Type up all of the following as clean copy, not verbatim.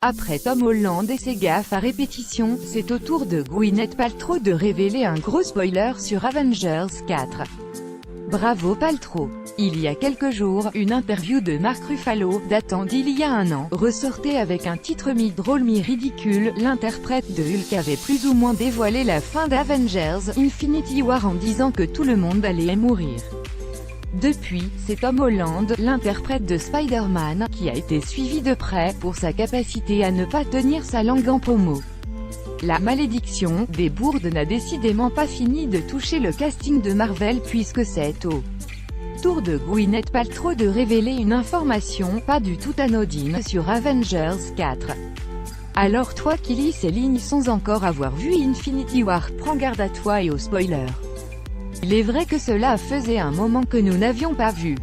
Après Tom Holland et ses gaffes à répétition, c'est au tour de Gwyneth Paltrow de révéler un gros spoiler sur Avengers 4. Bravo Paltrow. Il y a quelques jours, une interview de Mark Ruffalo, datant d'il y a un an, ressortait avec un titre mi-drôle mi-ridicule. L'interprète de Hulk avait plus ou moins dévoilé la fin d'Avengers Infinity War en disant que tout le monde allait mourir. Depuis, c'est Tom Holland, l'interprète de Spider-Man, qui a été suivi de près, pour sa capacité à ne pas tenir sa langue en pommeau. La malédiction des bourdes n'a décidément pas fini de toucher le casting de Marvel puisque c'est au tour de Gwyneth Paltrow de révéler une information pas du tout anodine sur Avengers 4. Alors toi qui lis ces lignes sans encore avoir vu Infinity War, prends garde à toi et aux spoilers. Il est vrai que cela faisait un moment que nous n'avions pas vu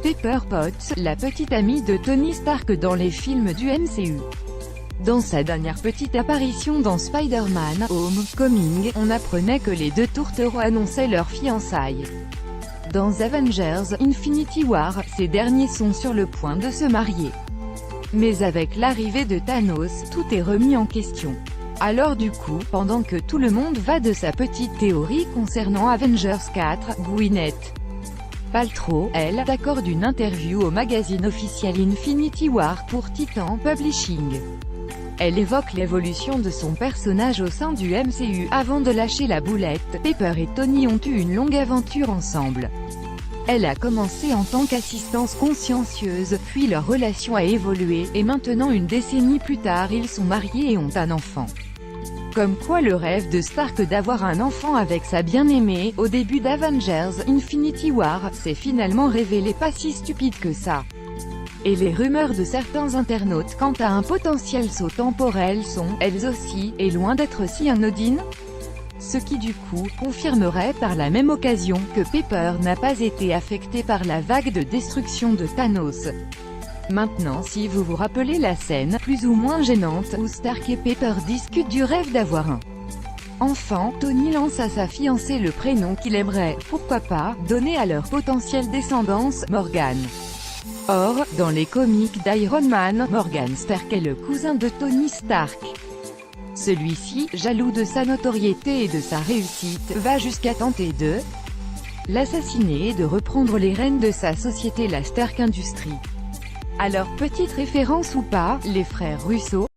Pepper Potts, la petite amie de Tony Stark dans les films du MCU. Dans sa dernière petite apparition dans Spider-Man Homecoming, on apprenait que les deux tourtereaux annonçaient leur fiançailles. Dans Avengers Infinity War, ces derniers sont sur le point de se marier. Mais avec l'arrivée de Thanos, tout est remis en question. Alors du coup, pendant que tout le monde va de sa petite théorie concernant Avengers 4, Gwyneth Paltrow, elle, accorde une interview au magazine officiel Infinity War pour Titan Publishing. Elle évoque l'évolution de son personnage au sein du MCU. Avant de lâcher la boulette, Pepper et Tony ont eu une longue aventure ensemble. Elle a commencé en tant qu'assistance consciencieuse, puis leur relation a évolué, et maintenant une décennie plus tard ils sont mariés et ont un enfant. Comme quoi le rêve de Stark d'avoir un enfant avec sa bien-aimée, au début d'Avengers Infinity War, s'est finalement révélé pas si stupide que ça. Et les rumeurs de certains internautes quant à un potentiel saut temporel sont, elles aussi, et loin d'être si anodines. Ce qui du coup, confirmerait par la même occasion, que Pepper n'a pas été affectée par la vague de destruction de Thanos. Maintenant si vous vous rappelez la scène, plus ou moins gênante, où Stark et Pepper discutent du rêve d'avoir un enfant, Tony lance à sa fiancée le prénom qu'il aimerait, pourquoi pas, donner à leur potentielle descendance, Morgan. Or, dans les comics d'Iron Man, Morgan Stark est le cousin de Tony Stark. Celui-ci, jaloux de sa notoriété et de sa réussite, va jusqu'à tenter de l'assassiner et de reprendre les rênes de sa société, la Stark Industries. Alors petite référence ou pas, les frères Russo